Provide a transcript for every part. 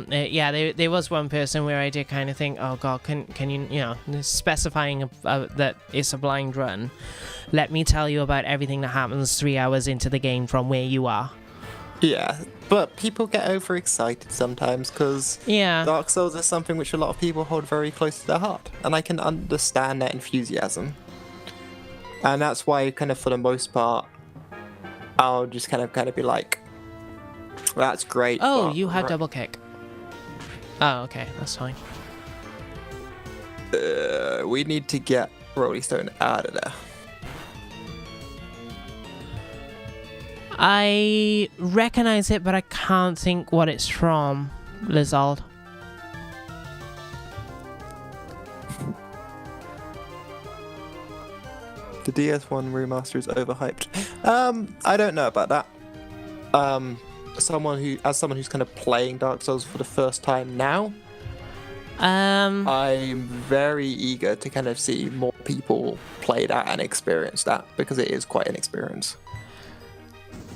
there was one person where I did kind of think, oh god, can you specifying that it's a blind run. Let me tell you about everything that happens 3 hours into the game from where you are. Yeah, but people get overexcited sometimes because Dark Souls is something which a lot of people hold very close to their heart, and I can understand that enthusiasm. And that's why, kind of for the most part, I'll just kind of be like, that's great. Oh, you had double kick. Oh, okay, that's fine. We need to get Rolling Stone out of there. I recognize it, but I can't think what it's from, Lizald. The DS1 remaster is overhyped. I don't know about that. As someone who's kind of playing Dark Souls for the first time now, I'm very eager to kind of see more people play that and experience that, because it is quite an experience.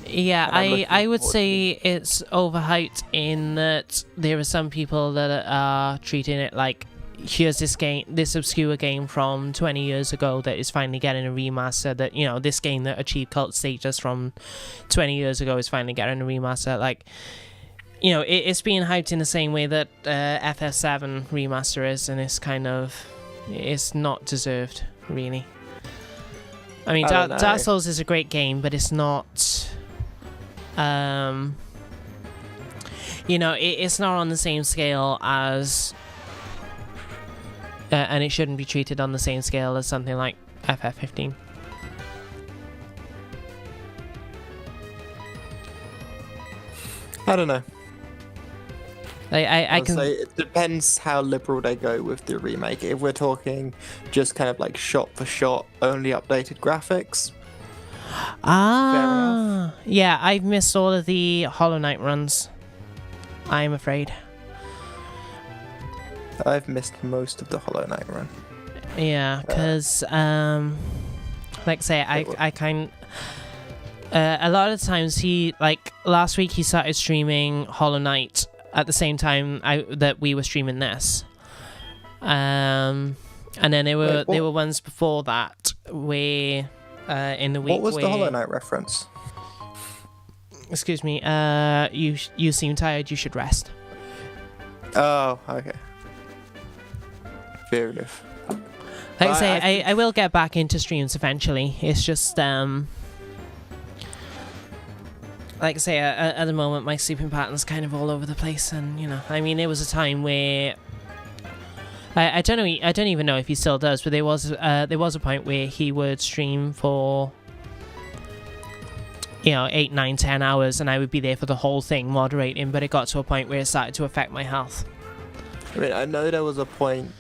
Yeah, I would say it's overhyped in that there are some people that are treating it like, here's this obscure game from 20 years ago that is finally getting a remaster, that, this game that achieved cult status from 20 years ago is finally getting a remaster. Like, it's being hyped in the same way that FF7 remaster is, and it's not deserved, really. I mean, Dark Souls is a great game, but it's not... it's not on the same scale as... and it shouldn't be treated on the same scale as something like FF15. I don't know. I can say it depends how liberal they go with the remake. If we're talking just kind of like shot for shot, only updated graphics. Yeah, I've missed all of the Hollow Knight runs, I'm afraid. I've missed most of the Hollow Knight run. Yeah, because, like I say, I kind... a lot of the times last week he started streaming Hollow Knight at the same time that we were streaming this. And then there were ones before that where in the week. What was the Hollow Knight reference? Excuse me. You seem tired. You should rest. Oh, okay. Fair enough. Like I say, I will get back into streams eventually. It's just like I say, at the moment my sleeping pattern's kind of all over the place, and I mean, there was a time where I don't even know if he still does, but there was a point where he would stream for 8, 9, 10 hours, and I would be there for the whole thing moderating, but it got to a point where it started to affect my health. I mean, I know there was a point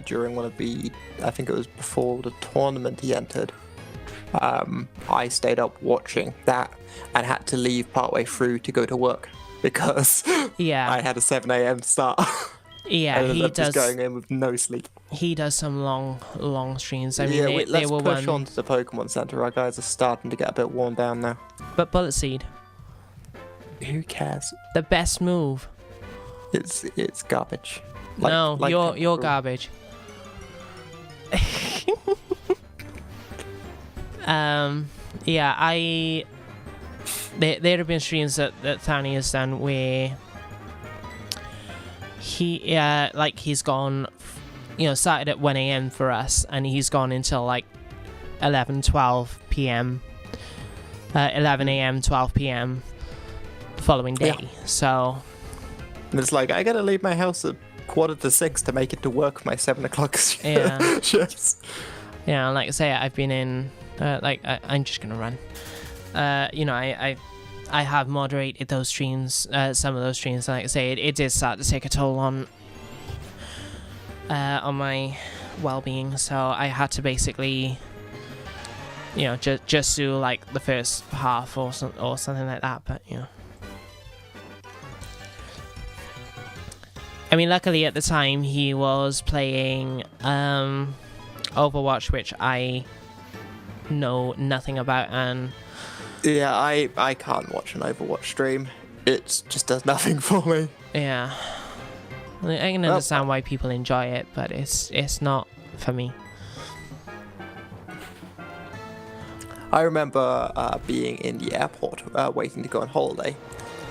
during one of I think it was before the tournament he entered, I stayed up watching that and had to leave partway through to go to work because I had a 7 a.m. start. Yeah, he does. Just going in with no sleep. He does some long streams. I mean, let's push on to the Pokemon Center. Our guys are starting to get a bit worn down now. But Bullet Seed. Who cares? The best move. It's garbage. You're garbage. There have been streams that Thani has done where he's gone, started at 1 a.m. for us, and he's gone until 11, 12 p.m. 11 a.m., 12 p.m. following day. Yeah. So it's I gotta leave my house at 5:45 to make it to work for my 7 o'clock shifts. Yeah, like I say, I've been in I'm just gonna run. I have moderated those streams, some of those streams. Like I say, it did start to take a toll on my well-being. So I had to basically, just do the first half or something like that. But I mean, luckily at the time he was playing Overwatch, which I know nothing about, and I can't watch an Overwatch stream. It just does nothing for me. Yeah. I can understand why people enjoy it, but it's not for me. I remember being in the airport waiting to go on holiday,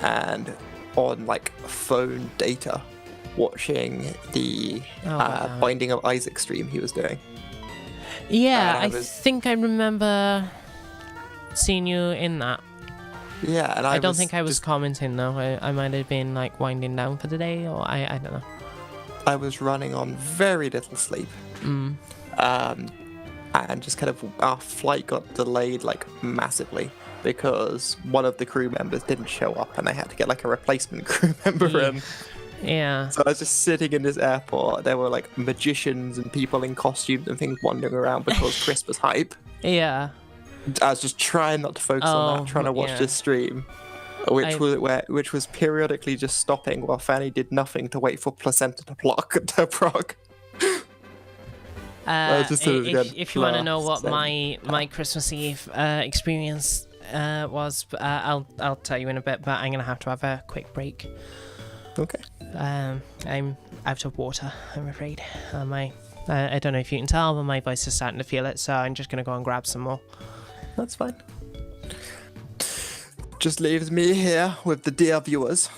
and on like phone data watching the Binding of Isaac stream he was doing. Yeah, I think I remember seeing you in that. Yeah, and I don't think I was commenting though. I might have been like winding down for the day, or I don't know. I was running on very little sleep. And just kind of our flight got delayed like massively because one of the crew members didn't show up, and I had to get like a replacement crew member in. Yeah. So I was just sitting in this airport. There were like magicians and people in costumes and things wandering around because Christmas hype. Yeah. I was just trying not to focus on that, trying to watch this stream, which was periodically just stopping while Fanny did nothing to wait for placenta to proc. If you want to know what my Christmas Eve experience was, I'll tell you in a bit. But I'm gonna have to have a quick break. Okay. I'm out of water, I'm afraid. I don't know if you can tell, but my voice is starting to feel it, so I'm just gonna go and grab some more. That's fine. Just leaves me here with the dear viewers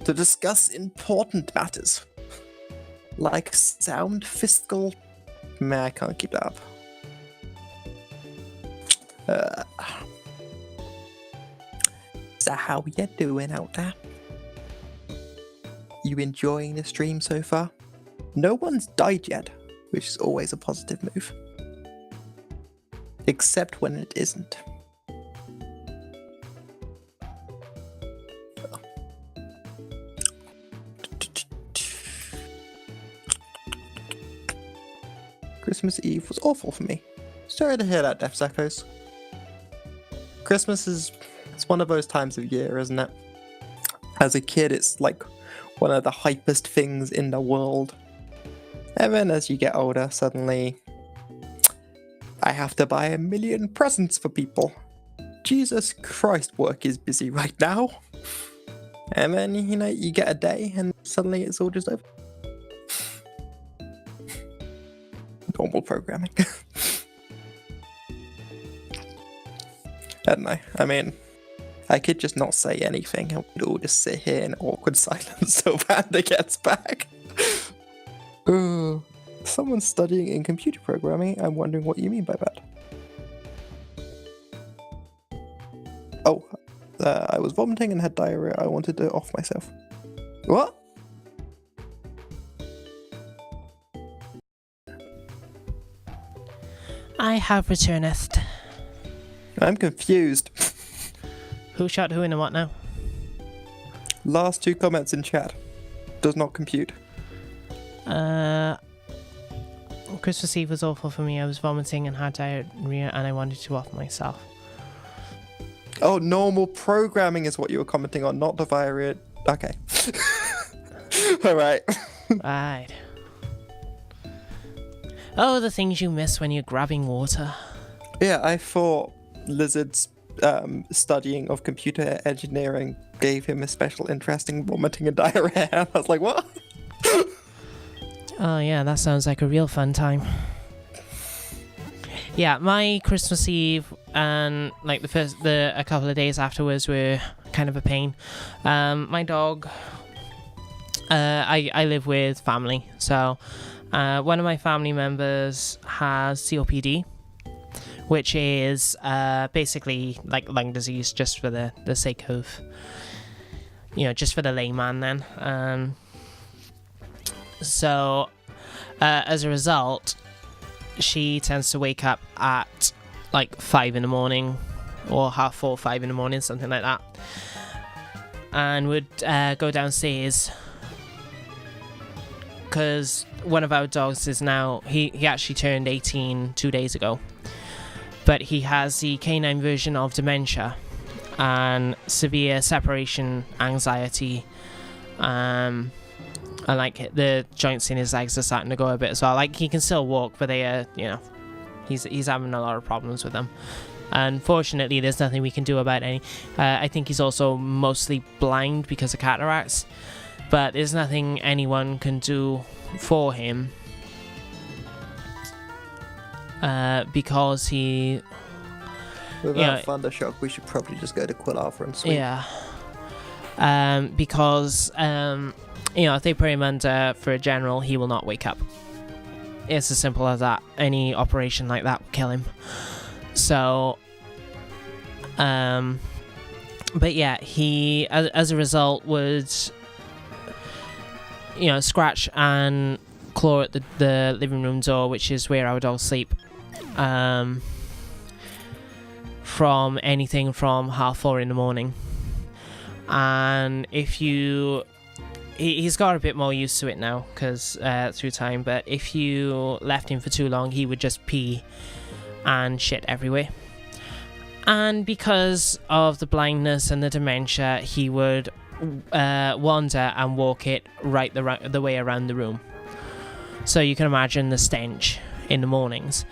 to discuss important matters like sound fiscal. Man, I can't keep that up. So how you doing out there? You enjoying the stream so far? No one's died yet, which is always a positive move. Except when it isn't. Christmas Eve was awful for me. Sorry to hear that, Death Echoes. Christmas it's one of those times of year, isn't it? As a kid, it's like one of the hypest things in the world. And then as you get older, suddenly I have to buy 1 million presents for people. Jesus Christ, work is busy right now. And then, you get a day and suddenly it's all just over. Normal programming. I don't know. I mean, I could just not say anything and we'd all just sit here in awkward silence till Panda gets back. Someone's studying in computer programming. I'm wondering what you mean by that. Oh, I was vomiting and had diarrhea. I wanted to off myself. What? I have returned. I'm confused. Who shot who in and what now? Last 2 comments in chat. Does not compute. Christmas Eve was awful for me. I was vomiting and had diarrhea and I wanted to off myself. Oh, normal programming is what you were commenting on, not the diarrhea. Okay. Alright. Right. Oh, the things you miss when you're grabbing water. Yeah, I thought Lizard's studying of computer engineering gave him a special interest in vomiting and diarrhea. I was like, what? Oh yeah, that sounds like a real fun time. Yeah, my Christmas Eve and like a couple of days afterwards were kind of a pain. My dog, I live with family, so one of my family members has COPD, which is basically like lung disease, just for the sake of, just for the layman then. So as a result, she tends to wake up at like 5 in the morning or 4:30, 5 in the morning, something like that, and would go downstairs because one of our dogs is now, he actually turned 18 2 days ago, but he has the canine version of dementia and severe separation anxiety, and like the joints in his legs are starting to go a bit as well. Like he can still walk, but they are, he's having a lot of problems with them. Unfortunately, there's nothing we can do about any. I think he's also mostly blind because of cataracts. but there's nothing anyone can do for him because he. Without Thundershock, we should probably just go to Quilava and sweep. Yeah. Because if they put him under for a general, he will not wake up. It's as simple as that. Any operation like that will kill him. So, but yeah, he as a result would, scratch and claw at the living room door, which is where I would all sleep. From anything from 4:30 in the morning, and he's got a bit more used to it now because through time, but if you left him for too long, he would just pee and shit everywhere. And because of the blindness and the dementia, he would wander and walk it the way around the room. So you can imagine the stench in the mornings.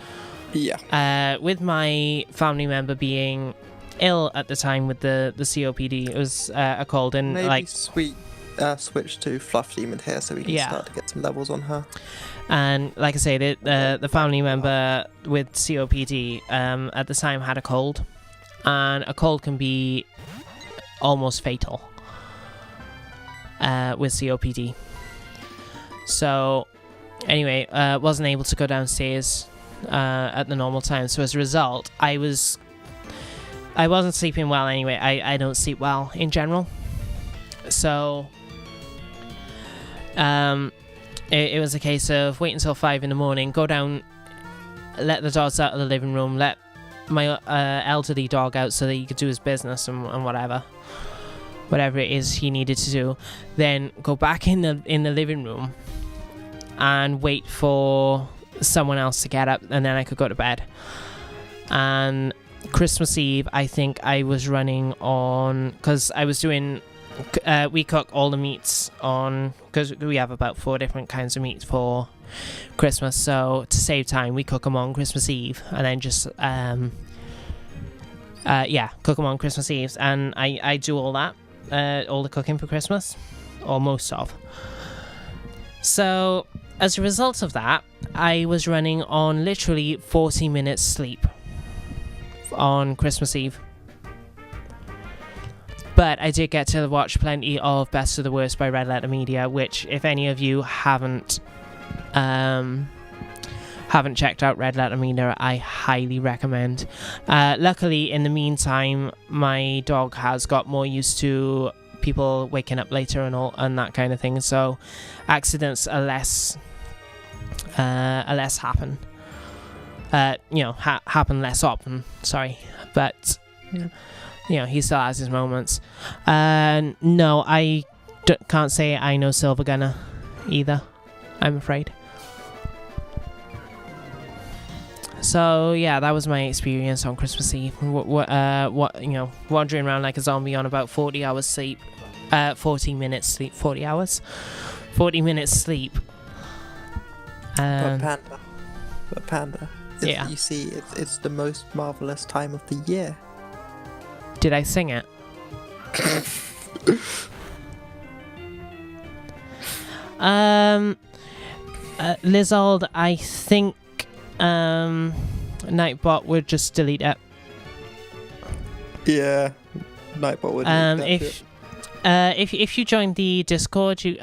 Yeah. With my family member being ill at the time with the COPD, it was a cold, and maybe switch to Fluff Demon Hair so we can start to get some levels on her. And like I say, the family member with COPD at the time had a cold, and a cold can be almost fatal with COPD. So anyway, wasn't able to go downstairs at the normal time, so as a result I wasn't sleeping well anyway. I don't sleep well in general, so it was a case of wait until 5 in the morning, go down, let the dogs out of the living room, let my elderly dog out so that he could do his business and whatever it is he needed to do, then go back in the living room and wait for someone else to get up, and then I could go to bed. And Christmas Eve, I think I was running on, because I was doing we cook all the meats on, because we have about 4 different kinds of meat for Christmas, so to save time we cook them on Christmas Eve, and then just cook them on Christmas Eve, and I do all that, all the cooking for Christmas, or most of. So as a result of that, I was running on literally 40 minutes sleep on Christmas Eve. But I did get to watch plenty of Best of the Worst by Red Letter Media, which if any of you haven't checked out Red Letter Media, I highly recommend. Luckily, in the meantime, my dog has got more used to people waking up later and that kind of thing, so accidents are less happen. Happen less often. Sorry, but he still has his moments. No, I can't say I know Silver Gunner either, I'm afraid. So yeah, that was my experience on Christmas Eve. Wandering around like a zombie on about 40 hours sleep, 40 minutes sleep, 40 hours, 40 minutes sleep. But Panda. You see, it's the most marvelous time of the year. Did I sing it? Lizard, I think Nightbot would just delete it. Yeah, Nightbot would. If you join the Discord, you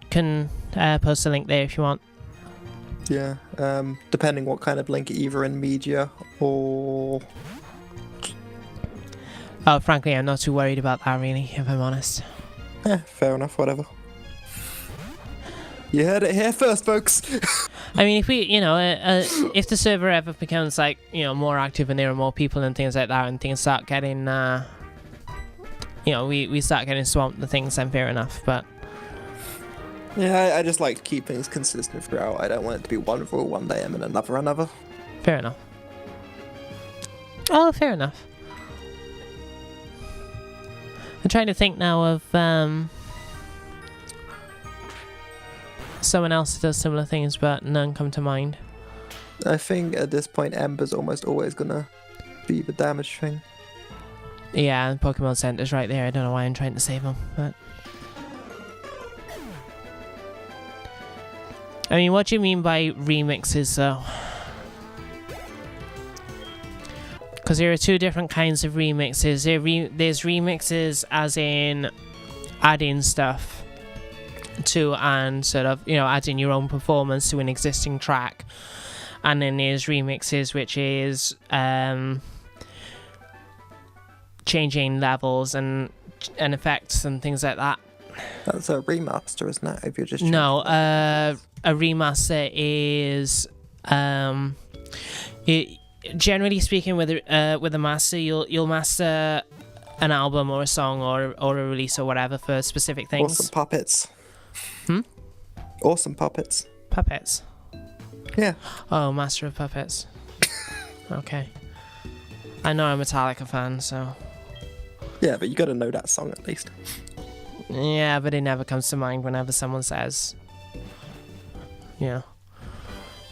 can post a link there if you want. Yeah, depending what kind of link, either in media or. Oh, frankly, I'm not too worried about that, really, if I'm honest. Yeah, fair enough, whatever. You heard it here first, folks. I mean, if we, if the server ever becomes like, more active and there are more people and things like that, and things start getting, we start getting swamped and things, then fair enough, but. Yeah, I just like to keep things consistent throughout. I don't want it to be one rule one day and then another. Fair enough. Oh, fair enough. I'm trying to think now of someone else that does similar things, but none come to mind. I think at this point, Ember's almost always gonna be the damage thing. Yeah, and Pokemon Center's right there. I don't know why I'm trying to save him, but I mean, what do you mean by remixes, though? Because there are two different kinds of remixes. There's remixes as in adding stuff to and sort of, you know, adding your own performance to an existing track. And then there's remixes, which is changing levels and effects and things like that. That's a remaster, isn't it? If you're just no, a remaster is generally speaking, with a master, you'll master an album or a song or a release or whatever for specific things. Awesome puppets. Awesome puppets. Puppets. Yeah. Oh, Master of Puppets. Okay. I know I'm a Metallica fan, so. Yeah, but you got to know that song at least. Yeah, but it never comes to mind whenever someone says. Yeah.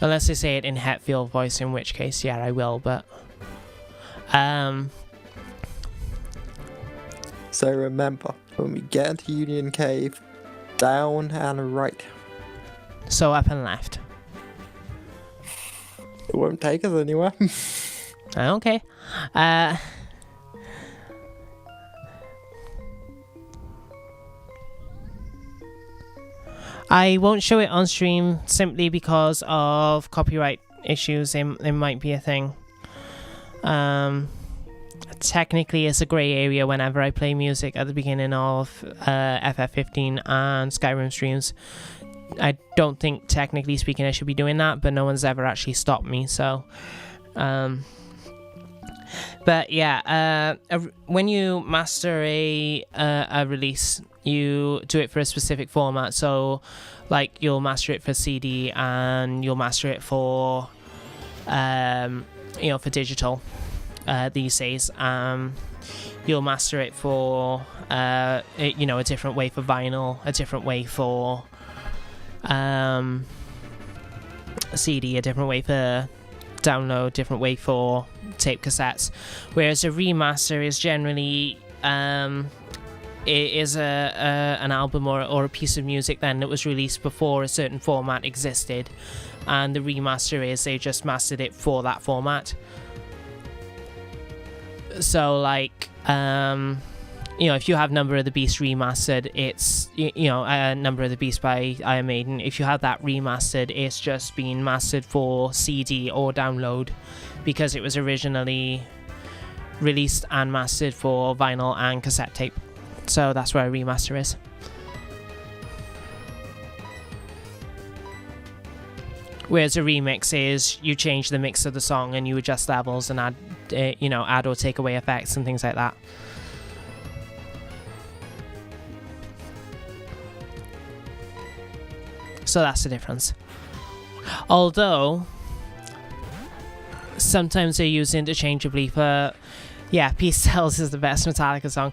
Unless they say it in Hetfield voice, in which case, yeah, I will, but... So remember, when we get into Union Cave, down and right. So up and left. It won't take us anywhere. Okay. I won't show it on stream simply because of copyright issues. It might be a thing. Technically, it's a grey area whenever I play music at the beginning of FF15 and Skyrim streams. I don't think, technically speaking, I should be doing that, but no one's ever actually stopped me, so... But yeah, when you master a release, you do it for a specific format. So, like, you'll master it for CD and you'll master it for, for digital these days. You'll master it for, a different way for vinyl, a different way for CD, a different way for download, different way for tape cassettes, whereas a remaster is generally it is an album or a piece of music then that was released before a certain format existed, and the remaster is they just mastered it for that format. So like if you have Number of the Beast remastered, it's Number of the Beast by Iron Maiden. If you have that remastered, it's just been mastered for CD or download because it was originally released and mastered for vinyl and cassette tape. So that's where a remaster is. Whereas a remix is you change the mix of the song and you adjust levels and add or take away effects and things like that. So that's the difference. Although sometimes they're used interchangeably for, Peace Sells is the best Metallica song.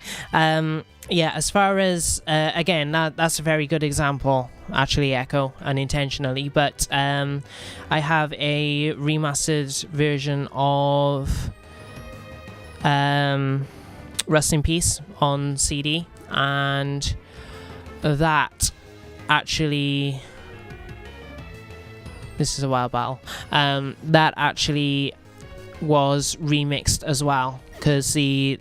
As far as, again, that's a very good example, actually, Echo, unintentionally, but I have a remastered version of Rust in Peace on CD, and that actually... This is a wild battle. That actually was remixed as well, because the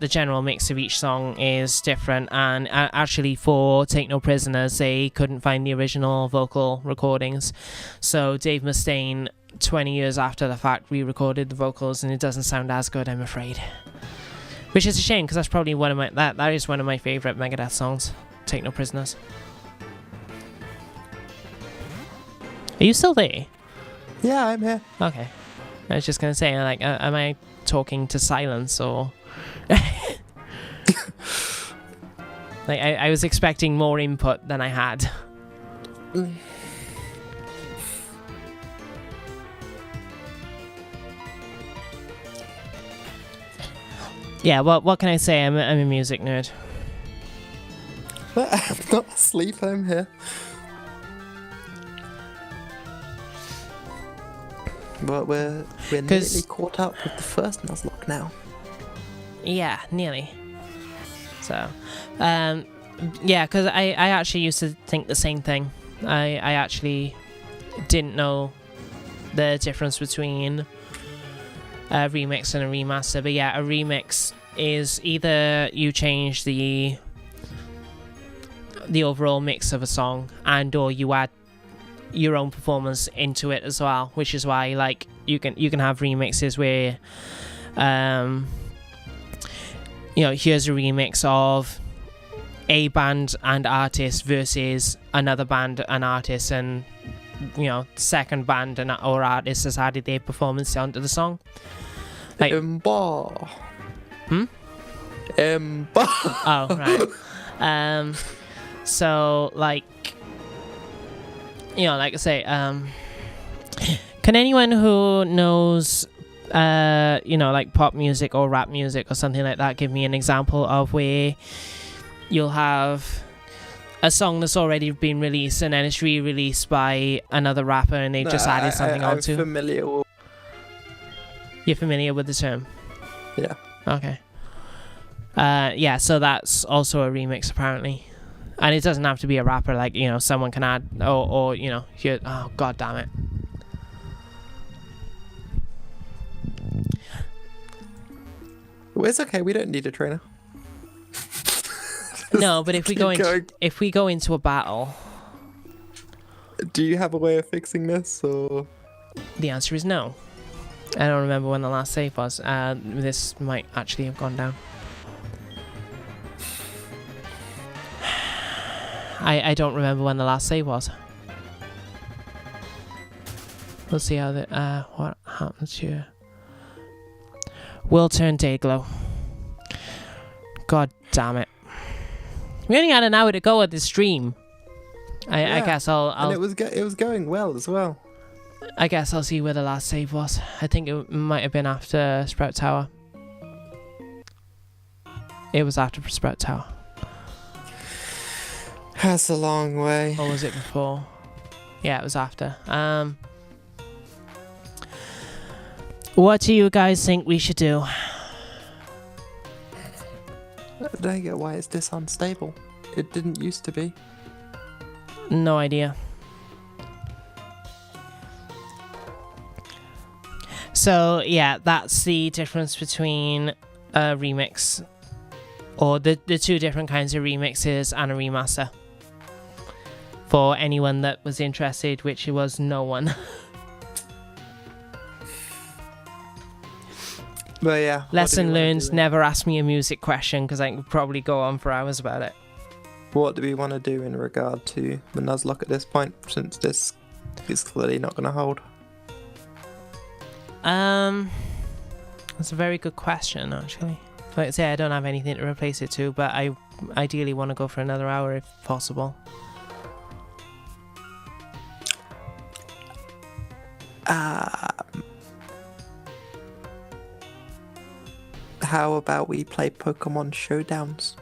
general mix of each song is different, and actually for Take No Prisoners they couldn't find the original vocal recordings, so Dave Mustaine 20 years after the fact re-recorded the vocals, and it doesn't sound as good, I'm afraid, which is a shame because that's probably one of my that is one of my favorite Megadeth songs, Take No Prisoners. Are you still there? Yeah, I'm here. Okay. I was just going to say, like, am I talking to silence or... like, I was expecting more input than I had. Yeah, what can I say? I'm a music nerd. I'm not asleep, I'm here. But we're nearly caught up with the first Nuzlocke now. Yeah, nearly. So, because I actually used to think the same thing I actually didn't know the difference between a remix and a remaster. But yeah, a remix is either you change the overall mix of a song, and or you add your own performance into it as well, which is why like you can have remixes where here's a remix of a band and artist versus another band and artist, and second band and or artist has added their performance onto the song. Like Embar. Oh, right. So like like I say, can anyone who knows like pop music or rap music or something like that give me an example of where you'll have a song that's already been released and then it's re-released by another rapper and they've just added something onto? I'm familiar with... You're familiar with the term? Yeah. Okay. Yeah, so that's also a remix apparently. And it doesn't have to be a rapper, like, someone can add, or here, oh, god damn it. Well, it's okay, we don't need a trainer. No, but if we go into a battle... Do you have a way of fixing this, or...? The answer is no. I don't remember when the last save was. This might actually have gone down. I don't remember when the last save was. We'll see how what happens here. Will turn Dayglow. God damn it. We only had an hour to go at this stream. I guess I'll and it was going well as well. I guess I'll see where the last save was. I think it might have been after Sprout Tower. It was after Sprout Tower. That's a long way. Or was it before? Yeah, it was after. What do you guys think we should do? I don't get why it's this unstable. It didn't used to be. No idea. So yeah, that's the difference between a remix, or the two different kinds of remixes, and a remaster. For anyone that was interested, which was no one. But yeah. Lesson learned, never ask me a music question, because I can probably go on for hours about it. What do we want to do in regard to the Nuzlocke at this point, since this is clearly not going to hold? That's a very good question, actually. Like I say, I don't have anything to replace it to, but I ideally want to go for another hour if possible. How about we play Pokémon Showdowns?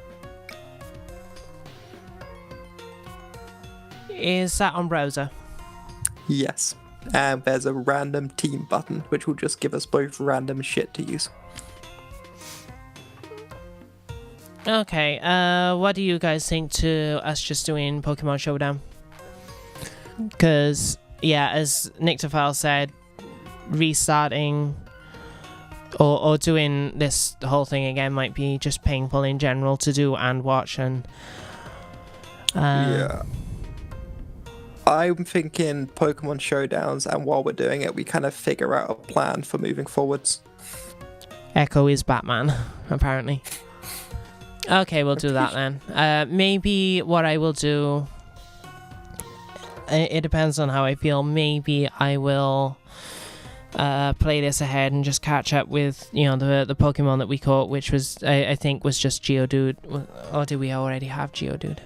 Is that on browser? Yes. And there's a random team button, which will just give us both random shit to use. Okay, what do you guys think to us just doing Pokemon Showdown? Because, yeah, as Nictophile said, restarting or doing this whole thing again might be just painful in general to do and watch. And yeah. I'm thinking Pokemon Showdowns, and while we're doing it, we kind of figure out a plan for moving forwards. Echo is Batman, apparently. Okay, we'll do that then. Maybe what I will do... It depends on how I feel. Maybe I will play this ahead and just catch up with, the Pokemon that we caught, which was, I think, was just Geodude. Or did we already have Geodude?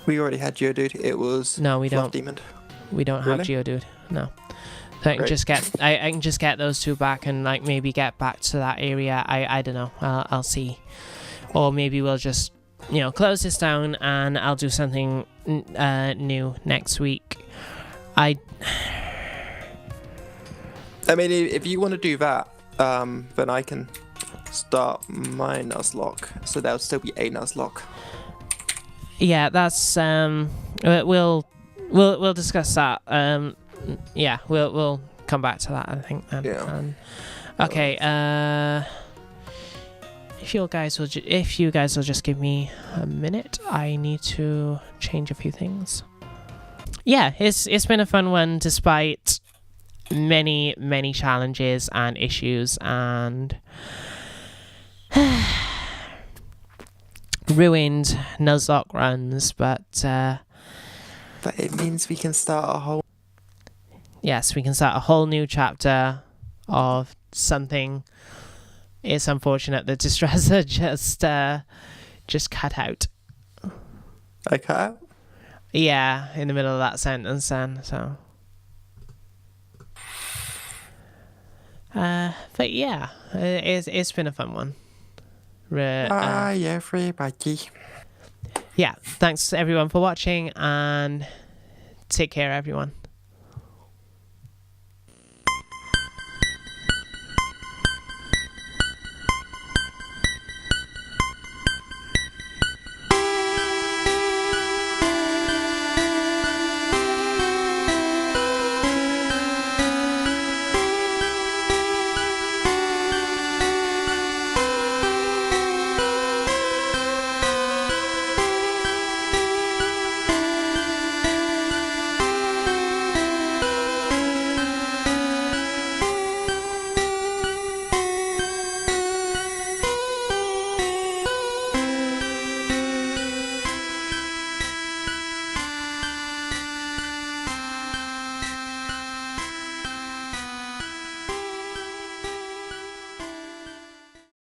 We already had Geodude. It was no, we don't. Demon. We don't have Geodude. No. So I can just get I can just get those two back and like maybe get back to that area. I don't know. I'll see. Or maybe we'll just close this down and I'll do something new next week. I mean, if you want to do that, then I can start my Nuzlocke. So there'll still be a Nuzlocke. Yeah, that's we'll we'll discuss that. Yeah, we'll come back to that, I think. Yeah. Okay. If you guys will just give me a minute, I need to change a few things. Yeah, it's been a fun one despite many challenges and issues and ruined Nuzlocke runs, but it means we can start a whole. Yes, we can start a whole new chapter of something. It's unfortunate that Distranda just cut out. I cut out? Yeah, in the middle of that sentence then, so. But yeah, it's been a fun one. Yeah, everybody. Yeah, thanks everyone for watching, and take care everyone.